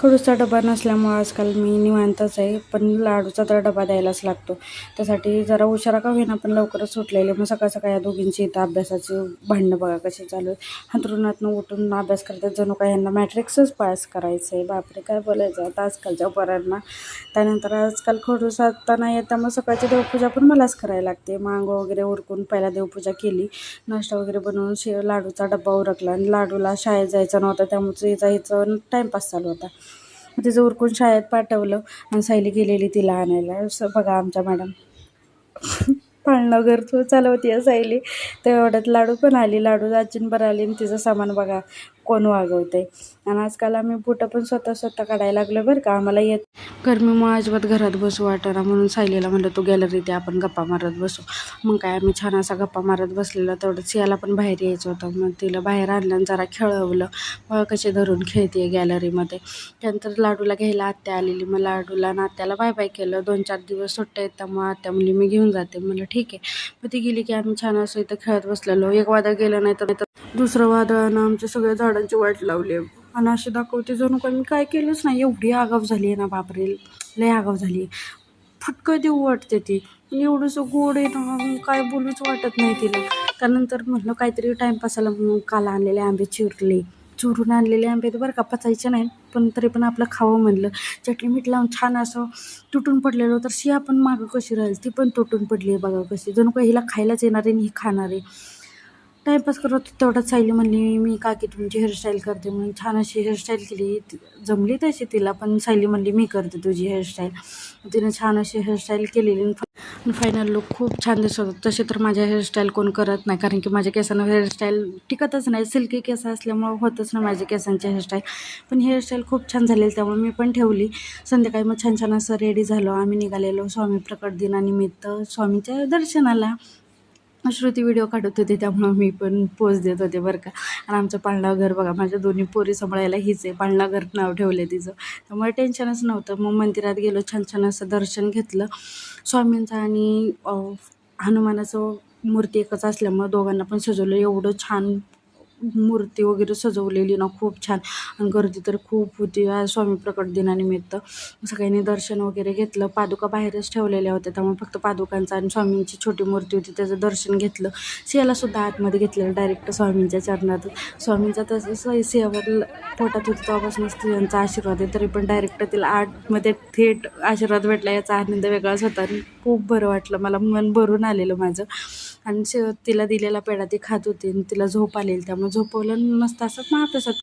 खडूसचा डबा नसल्यामुळं आजकाल मी निवांतच आहे, पण लाडूचा तर डबा द्यायलाच लागतो. त्यासाठी जरा उशिरा का होईना पण लवकरच सुटलेले. मग सकाळ-सकाळी या दोघींची इथं अभ्यासाची भांडणं बघा कशी चालू आहे. अंथरुणातनं उठून अभ्यास करतात जणू काही ह्यांना मॅट्रिक्सच पास करायचं आहे. बापरे! काय बोलायचं आता आजकालच्या पोरांना. त्यानंतर आजकाल खडूस आता नाही आहे त्यामुळे सकाळची देवपूजा पण मलाच करायला लागते. मग अंघोळ वगैरे उरकून पहिला देवपूजा केली, नाश्ता वगैरे बनवून लाडूचा डब्बा उरकला आणि लाडूला शाळेत जायचं नव्हतं त्यामुळे हिचं टाईमपास चालू होता. मग तिचं उरकून शाळेत पाठवलं आणि सायली गेलेली तिला आणायला. बघा आमच्या मॅडम पाळणं घर चालवती आहे सायली. तेवढ्यात लाडू पण आली. लाडू अचिनभर आली आणि तिचं सामान बघा कोण वागवते. आणि आजकाल आम्ही बुटं पण स्वतः काढायला लागलो बरं का. आम्हाला येत गरमीमुळे अजिबात घरात बसू वाटेना म्हणून सायलीला म्हणलं तू गॅलरीत आपण गप्पा मारत बसू. मग काय आम्ही छान असा गप्पा मारत बसलेला. तेवढंच याला पण बाहेर यायचं होतं. मग तिला बाहेर आणलं आणि जरा खेळवलं. मग कशी धरून खेळते गॅलरीमध्ये. त्यानंतर लाडूला घ्यायला आत्या आलेली. मग लाडूला आणि आत्याला बाय बाय केलं. 2-4 दिवस सुट्ट्या आहेत त्यामुळे आत्या म्हणली मी घेऊन जाते. म्हणलं ठीक आहे. मग ती गेली की आम्ही छान असं इथं खेळत बसलेलो. एक वादळ गेलं नाही तर दुसरं वादळानं आमच्या सगळ्या झाडांची वाट लावली आहे. आणि अशी दाखवते जणू काय मी काय केलंच नाही. एवढी आगाव झाली आहे ना बापरे, लय आगाव झाली आहे. फटकं देऊ वाटते ती. एवढंसं गोड आहे ना काय बोलूच वाटत नाही तिला. त्यानंतर म्हटलं काहीतरी टाईमपासाला काल आणलेले आंबे चुरून आणलेले आंबे तर बरं का पचायचे नाही, पण तरी पण आपलं खावं म्हणलं. चटणी मीठ लावून छान असं तुटून पडलेलं तर शी आपण मागं कशी राहील ती पण तुटून पडली आहे बघा कशी. जणू काही हिला खायलाच येणार आहे आणि ही खाणार आहे. टाईमपास करत तेवढ्यात सायली म्हणली मी काकी तुमची हेअरस्टाईल करते म्हणून छान अशी हेअरस्टाईल केली. जमली तशी तिला, पण सायली म्हणली मी करते तुझी हेअरस्टाईल. तिने छान अशी हेअरस्टाईल केलेली आणि फायनल लुक खूप छान दिसत होतं. तसे तर माझ्या हेअरस्टाईल कोण करत नाही कारण की माझ्या केसांना हेअरस्टाईल टिकतच नाही. सिल्की केस असल्यामुळं होतच नाही माझ्या केसांची हेअरस्टाईल. पण हेअरस्टाईल खूप छान झालेली त्यामुळे मी पण ठेवली. संध्याकाळी मग छान असं रेडी झालो. आम्ही निघालेलो स्वामी प्रकट दिनानिमित्त स्वामीच्या दर्शनाला. श्रुती व्हिडिओ काढत होते त्यामुळं मी पण पोज देत होते बरं का. आणि आमचं पाळणा घर बघा माझ्या दोन्ही पोरी सांभाळायला हीच आहे. पाळणा घर नाव ठेवलं तिचं. त्यामुळे टेन्शनच नव्हतं. मग मंदिरात गेलो, छान असं दर्शन घेतलं स्वामींचं. आणि हनुमानाचं मूर्ती एकच असल्यामुळं दोघांना पण सजवलं. एवढं छान मूर्ती वगैरे सजवलेली ना खूप छान. आणि गर्दी तर खूप होती आज स्वामी प्रकट दिनानिमित्त. सगळ्यांनी दर्शन वगैरे घेतलं. पादुका बाहेरच ठेवलेल्या होत्या त्यामुळे फक्त पादुकांचं आणि स्वामींची छोटी मूर्ती होती त्याचं दर्शन घेतलं. सिंहालासुद्धा आतमध्ये घेतलेलं डायरेक्ट स्वामींच्या चरणातून. स्वामींचा तसं सिंहावर पोटात होती तेव्हापासून स्त्रियांचा आशीर्वाद आहे, तरी पण डायरेक्ट तिला आतमध्ये थेट आशीर्वाद भेटला याचा आनंद वेगळाच होता. आणि खूप बरं वाटलं, मला मन भरून आलेलं माझं. आणि तिला दिलेला पेढा ती खात होती आणि तिला झोप आलेली त्यामुळे झोपवलं नसतं असं महाप्रसाद